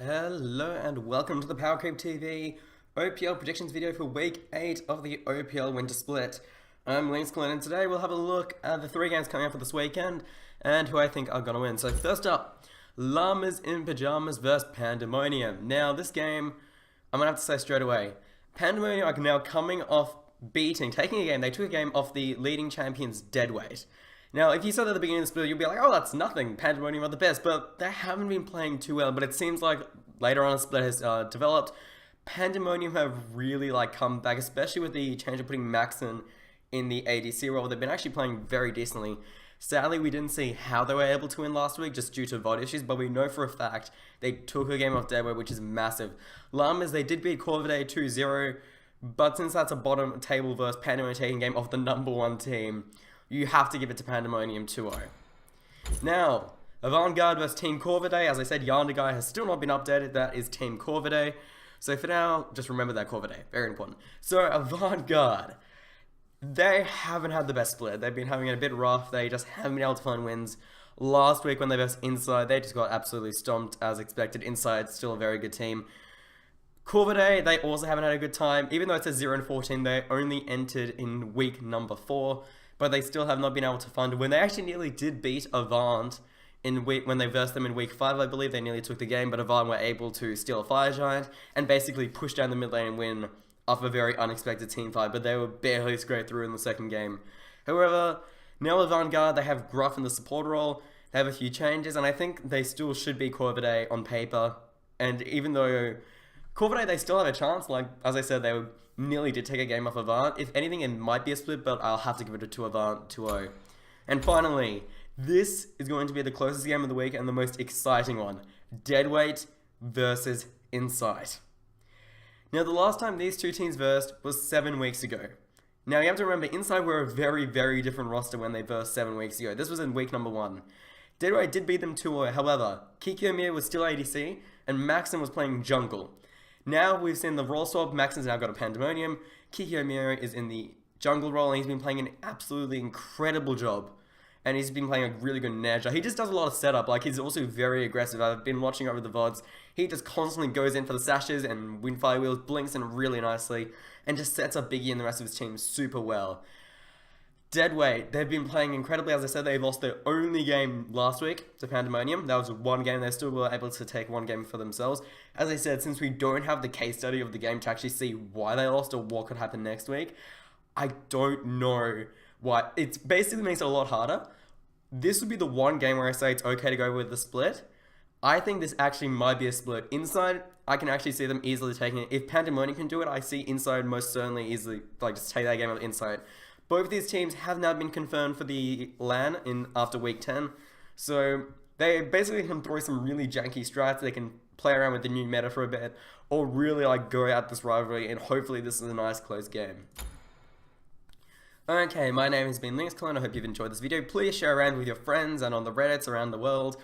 Hello and welcome to the PCTV OPL predictions video for week 8 of the OPL winter split. I'm Links and today we'll have a look at the 3 games coming up for this weekend and who I think are going to win. So first up, Llamas in Pajamas vs Pandemonium. Now this game, I'm going to have to say straight away, Pandemonium are now coming off taking a game, they took a game off the leading champions deadweight. Now, if you saw that at the beginning of the split, you'll be like, oh, that's nothing, Pandemonium are the best, but they haven't been playing too well, but it seems like later on the split has developed, Pandemonium have really come back, especially with the change of putting Maxon in the ADC role. They've been actually playing very decently. Sadly, we didn't see how they were able to win last week just due to VOD issues, but we know for a fact they took a game off deadweight, which is massive. Llamas, they did beat coveted 2-0, but since that's a bottom table versus Pandemonium taking game off the #1 team, you have to give it to Pandemonium 2-0. Now, Avant-Garde versus Team Corvidae. As I said, Yonder Guy has still not been updated. That is Team Corvidae. So for now, just remember that Corvidae. Very important. So Avant-Garde, they haven't had the best split. They've been having it a bit rough. They just haven't been able to find wins. Last week when they versus Inside, they just got absolutely stomped as expected. Inside, still a very good team. Corvidae, they also haven't had a good time. Even though it says 0-14, they only entered in week number 4. But they still have not been able to find a win. They actually nearly did beat Avant when they versed them in week 5, I believe. They nearly took the game, but Avant were able to steal a Fire Giant and basically push down the mid lane and win off a very unexpected team fight, but they were barely scraped through in the second game. However, now Avant-Garde, they have Gruff in the support role. They have a few changes, and I think they still should be Corvidae on paper. And even though Corvidae, they still have a chance, as I said, they nearly did take a game off Avant. If anything, it might be a split, but I'll have to give it to Avant 2-0. And finally, this is going to be the closest game of the week and the most exciting one. Deadweight versus Insight. Now, the last time these two teams versed was 7 weeks ago. Now, you have to remember, Insight were a very, very different roster when they versed 7 weeks ago. This was in week number 1. Deadweight did beat them 2-0, however, Kikiomir was still ADC, and Maxon was playing jungle. Now we've seen the role swap. Maxon's now got a Pandemonium. Kikiomir is in the jungle role, and he's been playing an absolutely incredible job. And he's been playing a really good Nerja. He just does a lot of setup. He's also very aggressive. I've been watching over the VODs. He just constantly goes in for the sashes and Windfire Wheels, blinks in really nicely, and just sets up Biggie and the rest of his team super well. Deadweight, they've been playing incredibly. As I said, they lost their only game last week to Pandemonium. That was one game. They still were able to take one game for themselves. As I said, since we don't have the case study of the game to actually see why they lost or what could happen next week, I don't know why. It basically makes it a lot harder. This would be the one game where I say it's okay to go with the split. I think this actually might be a split. Inside, I can actually see them easily taking it. If Pandemonium can do it, I see Inside most certainly easily, just take that game of Inside. Both of these teams have now been confirmed for the LAN after week 10. So they basically can throw some really janky strats. They can play around with the new meta for a bit, or really go at this rivalry, and hopefully this is a nice close game. Okay, my name has been Links. I hope you've enjoyed this video. Please share around with your friends and on the Reddits around the world.